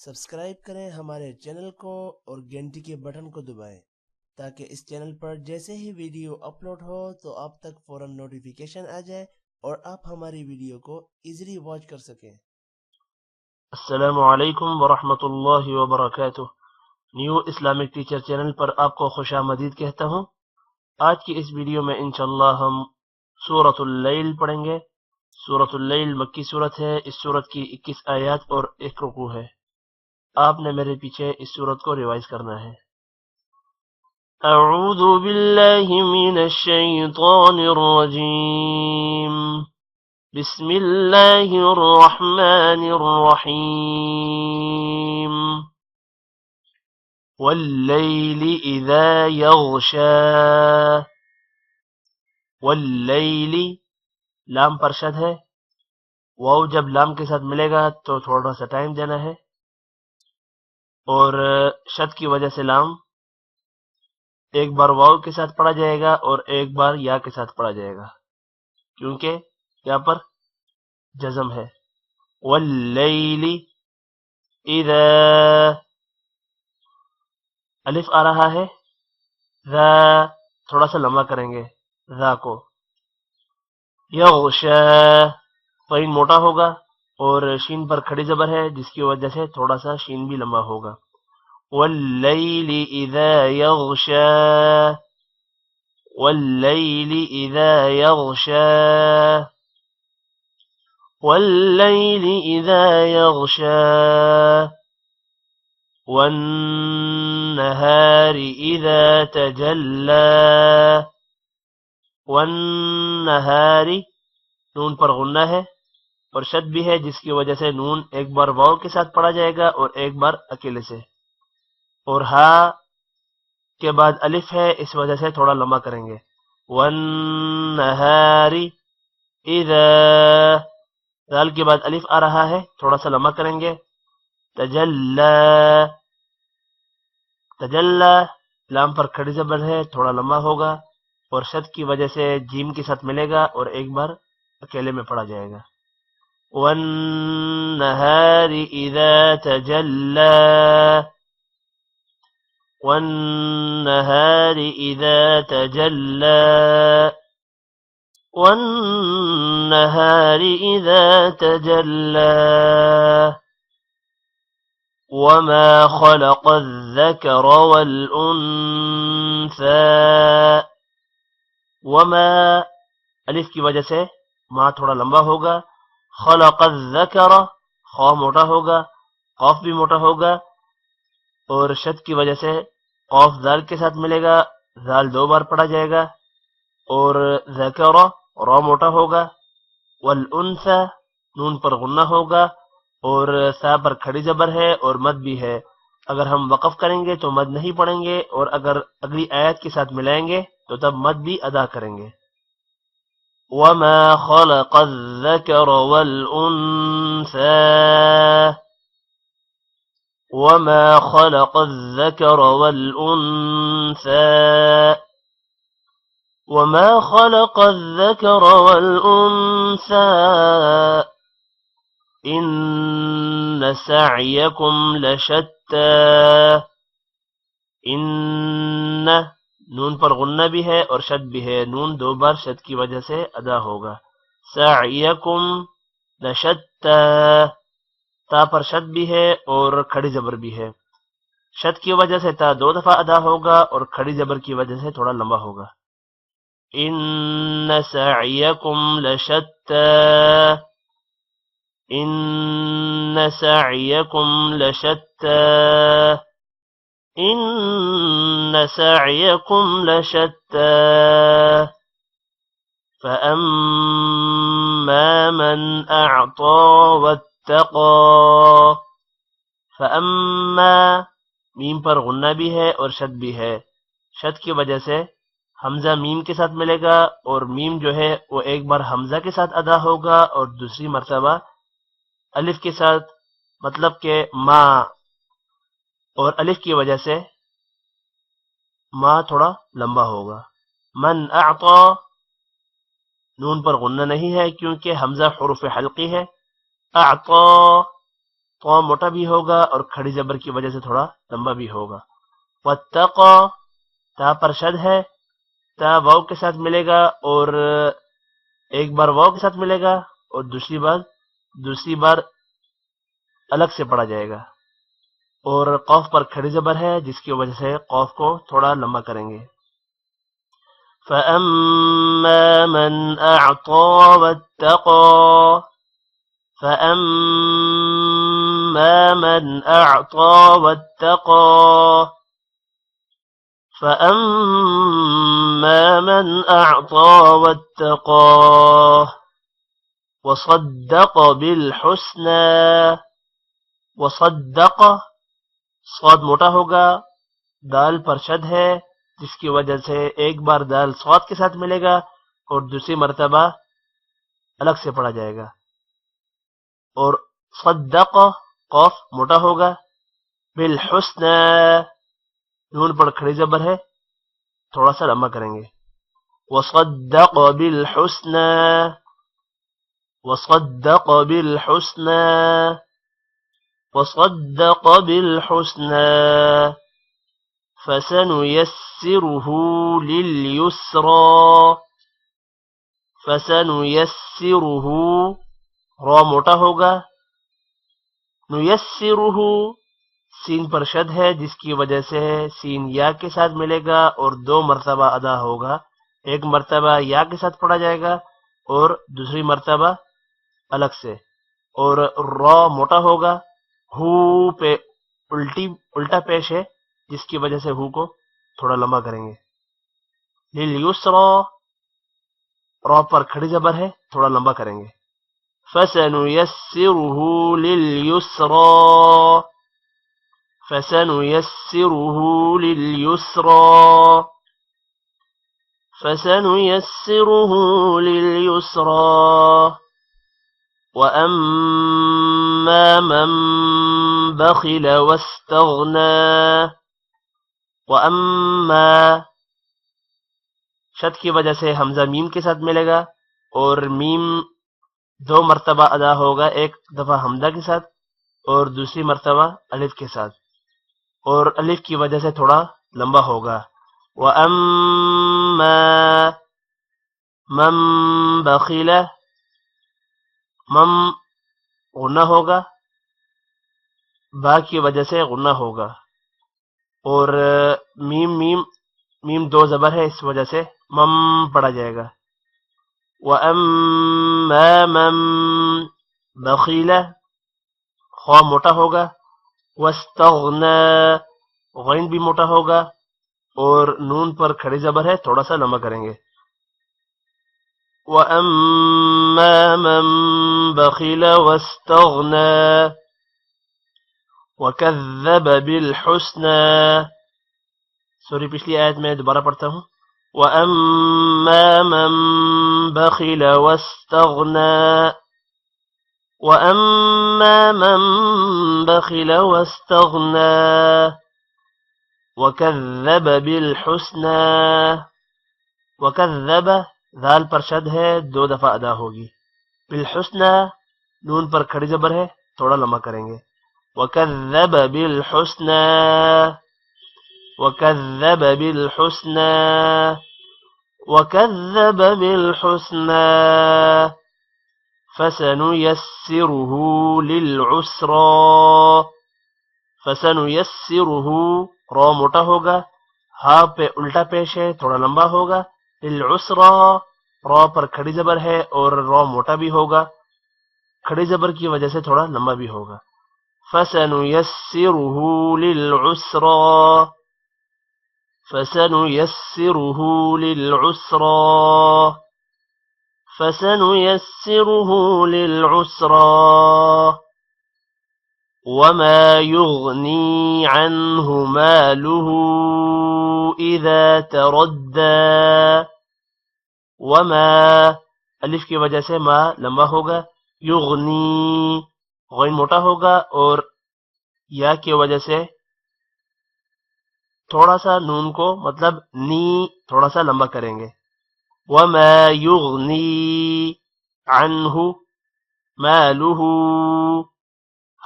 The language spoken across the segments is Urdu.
سبسکرائب کریں ہمارے چینل کو اور گھنٹی کے بٹن کو دبائیں تاکہ اس چینل پر جیسے ہی ویڈیو اپلوڈ ہو تو آپ تک فوراً نوٹیفیکیشن آ جائے اور آپ ہماری ویڈیو کو ایزیلی واچ کر سکیں۔ السلام علیکم ورحمۃ اللہ وبرکاتہ۔ نیو اسلامک ٹیچر چینل پر آپ کو خوش آمدید کہتا ہوں۔ آج کی اس ویڈیو میں انشاءاللہ ہم سورۃ اللیل پڑھیں گے۔ سورۃ اللیل مکی سورت ہے۔ اس سورت کی 21 آیات اور 1 رکوع ہے۔ آپ نے میرے پیچھے اس سورت کو ریوائز کرنا ہے۔ اعوذ باللہ من الشیطان الرجیم، بسم اللہ الرحمن الرحیم، واللیل اذا یغشا۔ واللیل لام پر شد ہے، واو جب لام کے ساتھ ملے گا تو تھوڑا سا ٹائم دینا ہے، اور شد کی وجہ سے لام ایک بار واو کے ساتھ پڑھا جائے گا اور ایک بار یا کے ساتھ پڑھا جائے گا، کیونکہ یہاں پر جزم ہے۔ واللیل اذا، الف آ رہا ہے، ذا تھوڑا سا لمبا کریں گے ذا کو۔ یغشا فین موٹا ہوگا اور شین پر کھڑی زبر ہے جس کی وجہ سے تھوڑا سا شین بھی لمبا ہوگا۔ واللیل اذا یغشا، واللیل اذا یغشا، واللیل اذا یغشا، والنہار اذا تجلی۔ والنہار نون پر غنہ ہے اور شد بھی ہے جس کی وجہ سے نون ایک بار واو کے ساتھ پڑھا جائے گا اور ایک بار اکیلے سے، اور ہا کے بعد الف ہے اس وجہ سے تھوڑا لمبا کریں گے۔ والنہار اذا، دال کے بعد الف آ رہا ہے، تھوڑا سا لمبا کریں گے۔ تجلی، تجلی لام پر کھڑی زبر ہے، تھوڑا لمبا ہوگا اور شد کی وجہ سے جیم کے ساتھ ملے گا اور ایک بار اکیلے میں پڑھا جائے گا۔ والنہار اذا تجلی، والنہار اذا تجلی، والنہار اذا تجلی، وما خلق الذکر والانثى۔ وما الف کی وجہ سے ما تھوڑا لمبا ہوگا، خلق الذکر خا موٹا ہوگا، قاف بھی موٹا ہوگا، اور شد کی وجہ سے قاف ذال کے ساتھ ملے گا، ذال 2 بار پڑھا جائے گا، اور ذکر را موٹا ہوگا، والانثى نون پر غنہ ہوگا اور سا پر کھڑی زبر ہے اور مد بھی ہے۔ اگر ہم وقف کریں گے تو مد نہیں پڑھیں گے، اور اگر اگلی آیت کے ساتھ ملائیں گے تو تب مد بھی ادا کریں گے۔ وما خلق الذکر والانثى، وما خلق الذکر والانثى، وما خلق الذکر والانثى، ان سعیکم لشتی۔ ان نون پر غنہ بھی ہے اور شد بھی ہے، نون 2 بار شد کی وجہ سے ادا ہوگا۔ سعیکم لشتی، تا پر شد بھی ہے اور کھڑی زبر بھی ہے، شد کی وجہ سے تا 2 دفعہ ادا ہوگا اور کھڑی زبر کی وجہ سے تھوڑا لمبا ہوگا۔ ان سعیکم لشتی، ان سعیکم لشتی، ان سعیکم لشتی، فأما من اعطى واتقى۔ فأما میم پر غنہ بھی ہے اور شد بھی ہے، شد کی وجہ سے حمزہ میم کے ساتھ ملے گا، اور میم جو ہے وہ ایک بار حمزہ کے ساتھ ادا ہوگا اور دوسری مرتبہ الف کے ساتھ، مطلب کہ ما، اور الف کی وجہ سے ما تھوڑا لمبا ہوگا۔ من اعطا نون پر غنہ نہیں ہے کیونکہ حمزہ حروف حلقی ہے، اعطا تو موٹا بھی ہوگا اور کھڑی زبر کی وجہ سے تھوڑا لمبا بھی ہوگا. واتقا تا پر شد ہے، تا واو کے ساتھ ملے گا اور ایک بار واو کے ساتھ ملے گا اور دوسری بار الگ سے پڑھا جائے گا، اور قوف پر کھڑی زبر ہے جس کی وجہ سے قوف کو تھوڑا لمبا کریں گے. فَأَمَّا مَنْ أَعْطَى وَاتَّقَى فَأَمَّا مَنْ أَعْطَى وَاتَّقَى فَأَمَّا مَنْ أَعْطَى وَاتَّقَى وَصَدَّقَ بِالْحُسْنَى. وَصَدَّقَ صاد موٹا ہوگا، دال پر شد ہے جس کی وجہ سے ایک بار دال صاد کے ساتھ ملے گا اور دوسری مرتبہ الگ سے پڑھا جائے گا. اور صدق قوف موٹا ہوگا، بالحسنى نون پر کھڑی زبر ہے تھوڑا سا لمبا کریں گے. وصدق بالحسنى وصدق بالحسنى وصدق بالحسنى فسنيسره لليسرى. فسنيسره را موٹا ہوگا، نیسرہ سین پر شد ہے جس کی وجہ سے سین یا کے ساتھ ملے گا اور 2 مرتبہ ادا ہوگا. ایک مرتبہ یا کے ساتھ پڑھا جائے گا اور دوسری مرتبہ الگ سے. اور را موٹا ہوگا، ہو پہ الٹا پیش ہے جس کی وجہ سے ہو کو تھوڑا لمبا کریں گے. لیلیسرا را پر کھڑی زبر ہے تھوڑا لمبا کریں گے. فسنيسره لليسرى فسنيسره لليسرى فسنيسره لليسرى وأما من بخل واستغنى. وأما شد کی وجہ سے حمزہ میم کے ساتھ ملے گا اور میم 2 مرتبہ ادا ہوگا، ایک دفعہ حمزہ کے ساتھ اور دوسری مرتبہ الف کے ساتھ، اور الف کی وجہ سے تھوڑا لمبا ہوگا. وَأَمَّا مَن بَخِلَ مم غنہ ہوگا، با کی وجہ سے غنہ ہوگا، اور میم 2 زبر ہے اس وجہ سے مم پڑھا جائے گا. وَأَمَّا مَن بَخِلَ خوا موٹا ہوگا، وَاسْتَغْنَى غین بھی موٹا ہوگا اور نون پر کھڑی زبر ہے تھوڑا سا لمبا کریں گے. وَأَمَّا مَن بَخِلَ وَاسْتَغْنَى وَكَذَّبَ بِالْحُسْنَى. سوری پچھلی آیت میں دوبارہ پڑھتا ہوں. وَأَمَّا مَن بَخِلَ وَاسْتَغْنَى وَأَمَّا مَن بَخِلَ وَاسْتَغْنَى وَكَذَّبَ بِالْحُسْنَى. وَكَذَّبَ ذال پر شد ہے 2 دفعہ ادا ہوگی. بالحسنى نون پر کھڑی زبر ہے تھوڑا لمبا کریں گے. وَكَذَّبَ بِالْحُسْنَى وَكَذَّبَ بِالْحُسْنَى وَكَذَّبَ بِالْحُسْنَى فَسَنُيَسِّرُهُ لِلْعُسْرَى. فَسَنُيَسِّرُهُ را موٹا ہوگا، ہا پہ الٹا پیش ہے تھوڑا لمبا ہوگا. لِلْعُسْرَى را پر کھڑی زبر ہے اور را موٹا بھی ہوگا، کھڑی زبر کی وجہ سے تھوڑا لمبا بھی ہوگا. فَسَنُيَسِّرُهُ لِلْعُسْرَى فَسَنُيَسِّرُهُ لِلْعُسْرَى فَسَنُيَسِّرُهُ لِلْعُسْرَى وَمَا يُغْنِي عَنْهُ مَالُهُ إِذَا تَرَدَّى. وَمَا الف کی وجہ سے ما لمبا ہوگا، یغنی غین موٹا ہوگا اور یا کی وجہ سے تھوڑا سا نون کو مطلب نی تھوڑا سا لمبا کریں گے. وَمَا يُغْنِي عَنْهُ مَالُهُ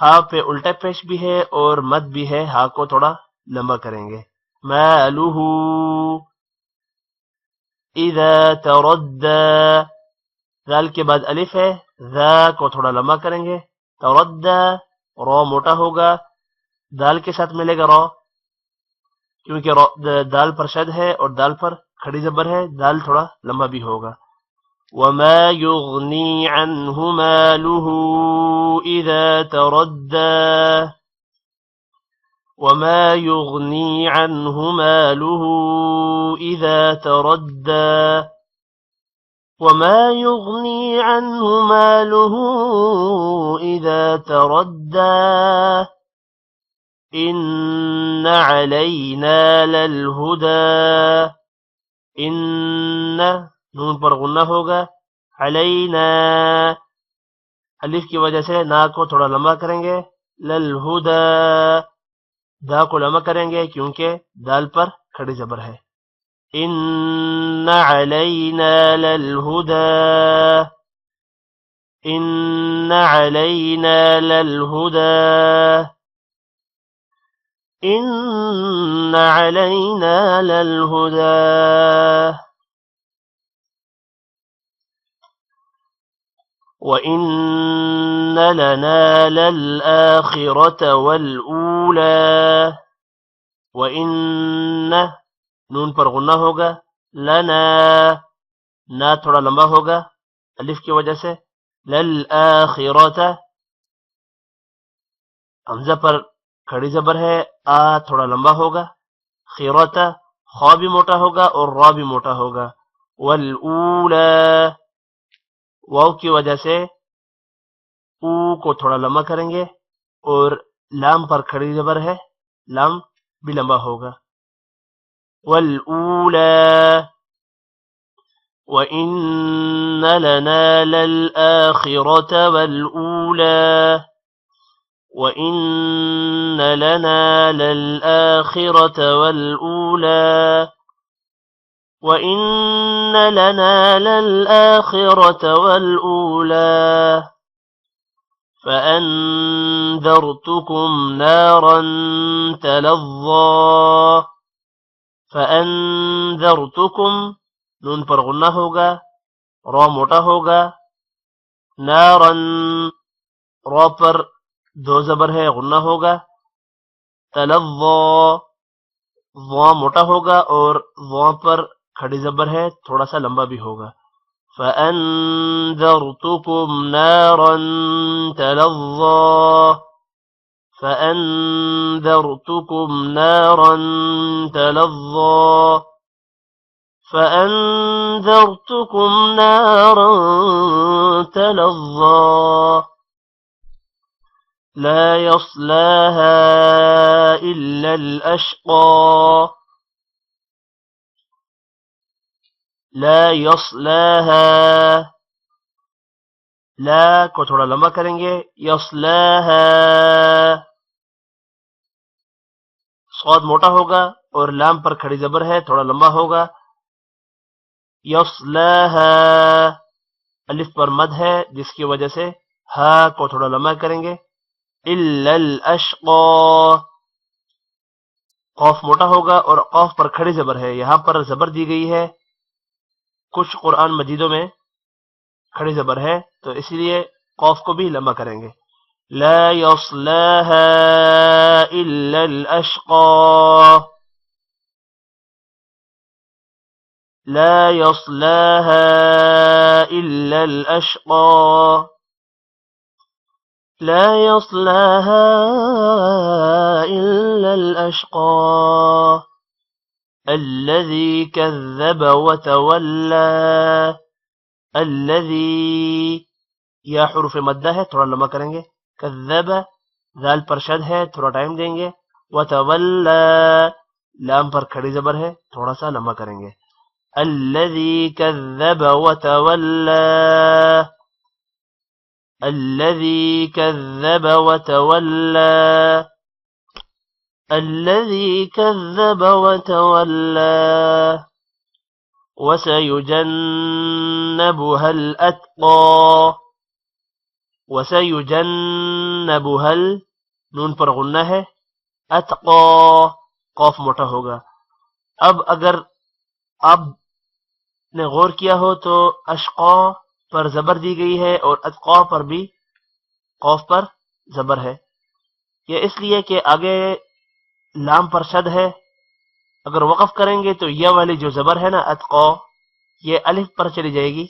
ہا پہ الٹا پیش بھی ہے اور مد بھی ہے، ہا کو تھوڑا لمبا کریں گے. مالہ اذا تردى، ذال کے بعد الف ہے، ذا کو تھوڑا لمبا کریں گے. تردى، رو موٹا ہوگا، دال کے ساتھ ملے گا رو، کیونکہ دال پر شد ہے اور دال پر کھڑی زبر ہے، دال تھوڑا لمبا بھی ہوگا. وما يغني عنه ماله إذا تردى، وما يغني عنه ماله إذا تردى، وما يغني عنه ماله إذا تردى، إن علينا للهدى. إن نون پر غنہ ہوگا، علینا الف کی وجہ سے نا کو تھوڑا لمبا کریں گے. للہدا، دا کو لمبا کریں گے کیونکہ دال پر کھڑی زبر ہے. ان علینا للہدا، ان علینا للہدا، ان علینا للہدا. وَإِنَّ لَنَا لَلْآخِرَةَ وَالْأُولَى. وَإِنَّ نون پر غنہ ہوگا، لنا نا تھوڑا لمبا ہوگا الف کی وجہ سے. للآخرة حمزہ پر کھڑی زبر ہے، آ تھوڑا لمبا ہوگا. خیرتا خا بھی موٹا ہوگا اور را بھی موٹا ہوگا. والأولى واو کی وجہ سے او کو تھوڑا لمبا کریں گے اور لام پر کھڑی زبر ہے، لام بھی لمبا ہوگا. والأولى وَإِنَّ لَنَا لَلْآخِرَةَ وَالْأُولَى. وَإِنَّ لَنَا لَلْآخِرَةَ وَالْأُولَى. وَإِنَّ لَنَا لَلْآخِرَةَ وَالْأُولَى. فَأَنذَرْتُكُمْ نَارًا تَلَظَّى. فَأَنذَرْتُكُمْ نون پر غنہ ہوگا، را موٹا ہوگا. نارن را پر دو زبر ہے، غنہ ہوگا. تلظى ضا موٹا ہوگا اور ضا پر کھڑی زبر ہے، تھوڑا سا لمبا بھی ہوگا. فَأَنذَرْتُكُمْ نَارًا تَلَظَّى. فَأَنذَرْتُكُمْ نَارًا تَلَظَّى. فَأَنذَرْتُكُمْ نَارًا تَلَظَّى. لَا يَصْلَاهَا إِلَّا الْأَشْقَى. لا يصلاها، لا کو تھوڑا لمبا کریں گے. يصلاها صاد موٹا ہوگا اور لام پر کھڑی زبر ہے، تھوڑا لمبا ہوگا. يصلاها الف پر مد ہے جس کی وجہ سے ہا کو تھوڑا لمبا کریں گے. إلا الأشقى قاف موٹا ہوگا اور قاف پر کھڑی زبر ہے، یہاں پر زبر دی گئی ہے، کچھ قرآن مجیدوں میں کھڑی زبر ہے تو اس لیے قاف کو بھی لمبا کریں گے. لا يصلاها إلا الأشقى. لا يصلاها إلا الأشقى. لا يصلاها إلا الأشقى الذي كذب وتولى. الذي یا حروف مدہ ہے، تھوڑا لمبا کریں گے. کذب ذال پر شد ہے، تھوڑا ٹائم دیں گے. وتولى لام پر کھڑی زبر ہے، تھوڑا سا لمبا کریں گے. الذي كذب وتولى. الذي كذب وتولى. الذي كذب وتولى. وسيجنبها الأتقى. وَسَيُجَنَّبُهَا نون پر غنہ ہے، اتقا قوف موٹا ہوگا۔ اب اگر آپ نے غور کیا ہو تو اشقا پر زبر دی گئی ہے اور اتقا پر بھی قوف پر زبر ہے، یہ اس لیے کہ آگے لام پر شد ہے۔ اگر وقف کریں گے تو یہ والی جو زبر ہے نا اتقا، یہ الف پر چلی جائے گی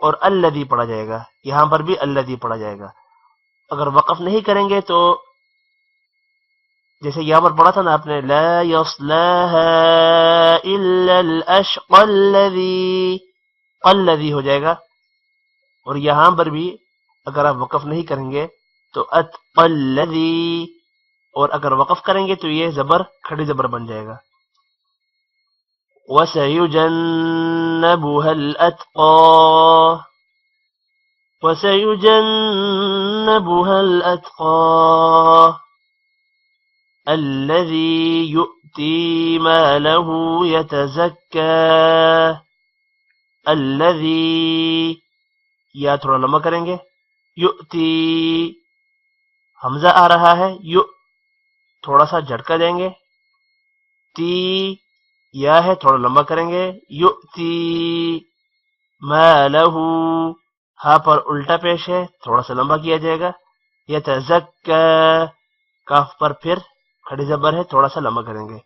اور الذی پڑھا جائے گا، یہاں پر بھی الذی پڑھا جائے گا۔ اگر وقف نہیں کریں گے تو جیسے یہاں پر پڑھا تھا نا آپ نے لا یصلاها الا الاشقى الذی ہو جائے گا، اور یہاں پر بھی اگر آپ وقف نہیں کریں گے تو اتقى الذی، اور اگر وقف کریں گے تو یہ زبر کھڑی زبر بن جائے گا۔ وَسَيُجَنَّبُهَا الْأَتْقَى وَسَيُجَنَّبُهَا الْأَتْقَى الَّذِي يُؤْتِي مَالَهُ يَتَزَكَّى الَّذِي، یا تھوڑا لمبا کریں گے، یؤتی حمزہ آ رہا ہے، یو تھوڑا سا جھٹکا دیں گے، تی یا ہے تھوڑا لمبا کریں گے، یؤتی مالہ ہا پر الٹا پیش ہے تھوڑا سا لمبا کیا جائے گا، یتزکا کاف پر پھر کھڑی زبر ہے تھوڑا سا لمبا کریں گے،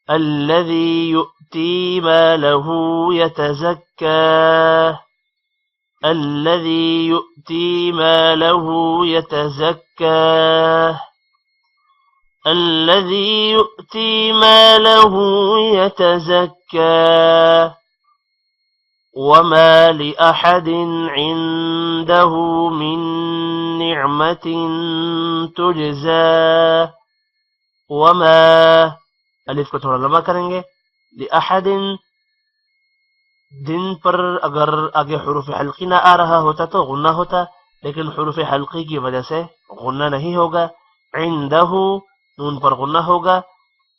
الذی یؤتی مالہ یتزکا الذی یؤتی مالہ یتزکا الذي يؤتي ماله يتزكى وما لأحد عنده من نعمة تجزى وما الف کو تھوڑا لمبا کریں گے، لأحد دن پر اگر آگے حروف حلقی نہ آ رہا ہوتا تو غنہ ہوتا، لیکن حروف حلقی کی وجہ سے غنہ نہیں ہوگا، عندہ نون پر غنہ ہوگا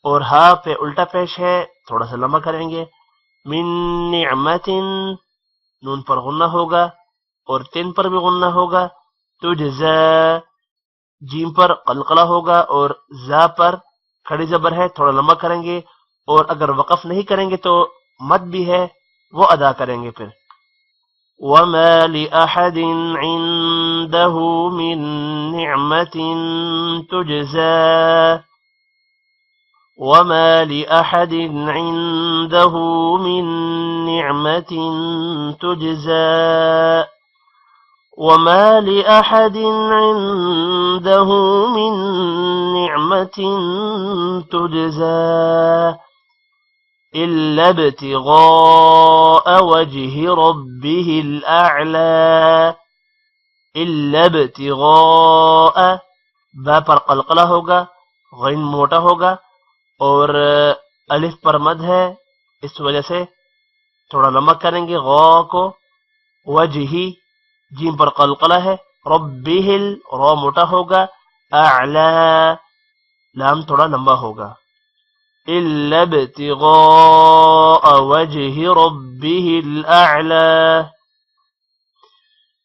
اور ہا پہ الٹا پیش ہے تھوڑا سا لمبا کریں گے، من نعمت نون پر غنہ ہوگا اور تین پر بھی غنہ ہوگا، تجزا جیم پر قلقلہ ہوگا اور زا پر کھڑی زبر ہے تھوڑا لمبا کریں گے، اور اگر وقف نہیں کریں گے تو مد بھی ہے وہ ادا کریں گے پھر، وما لأحد عنده من نعمة تجزى وما لأحد عنده من نعمة تجزى وما لأحد عنده من نعمة تجزى إلا ابتغاء وجه ربه الأعلى إلا ابتغاء با پر قلقلہ ہوگا، غین موٹا ہوگا اور الف پر مد ہے، اس وجہ سے تھوڑا لمبا کریں گے غا کو، وجہی جیم پر قلقلہ ہے، ربہ را موٹا ہوگا، اعلی لام تھوڑا لمبا ہوگا، إلا ابتغاء وجه ربه الأعلى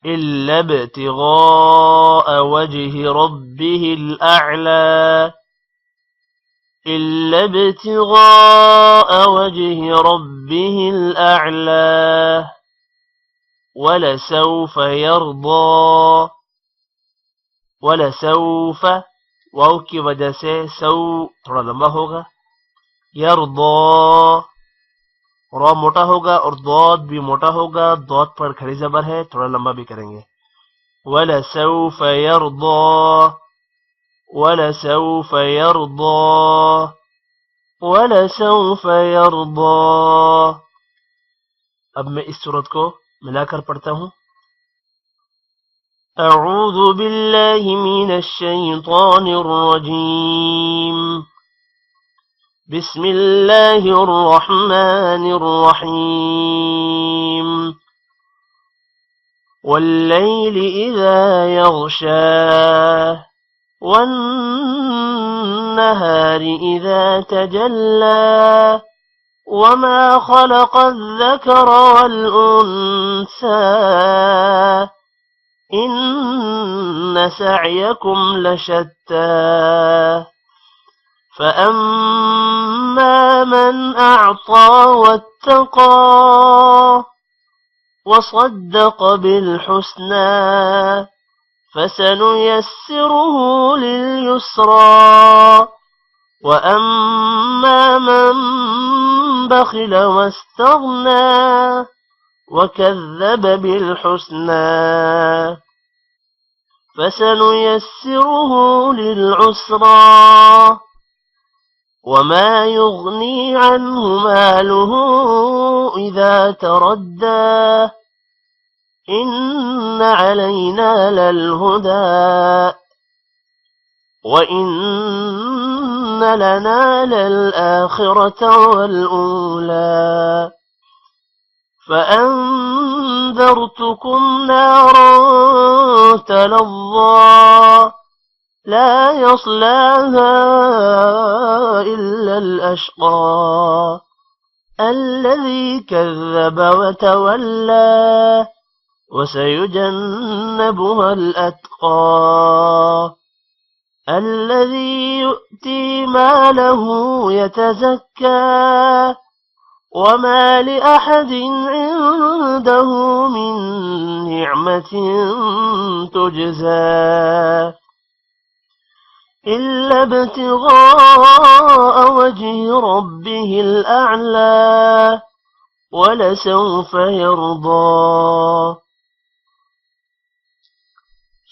إلا ابتغاء وجه ربه الأعلى إلا ابتغاء وجه ربه الأعلى ولسوف يرضى ولسوف واو کی وجہ سے سو تھوڑا لمبا ہوگا، یرضا را موٹا ہوگا اور ضاد بھی موٹا ہوگا، ضاد پر کھڑی زبر ہے تھوڑا لمبا بھی کریں گے، ولسوف يرضى ولسوف يرضى ولسوف يرضى۔ اب میں اس صورت کو ملا کر پڑھتا ہوں، اعوذ باللہ من الشیطان الرجیم، بسم اللہ الرحمن الرحیم، واللیل اذا یغشاہ والنہار اذا تجلی وما خلق الذکر والانثى إن سعيكم لشتى فأما من أعطى واتقى وصدق بالحسنى فسنيسره لليسرى وأما من بخل واستغنى وكذب بالحسنى فسنيسره للعسرى وما يغني عنه ماله إذا تردى إن علينا للهدى وإن لنا للآخرة والأولى فأنذرتكم نارا تلظى لا يصلاها إلا الأشقى الذي كذب وتولى وسيجنبها الأتقى الذي يؤتي ماله يتزكى وما لأحد عنده من نعمة تجزى إلا ابتغاء وجه ربه الأعلى ولسوف يرضى.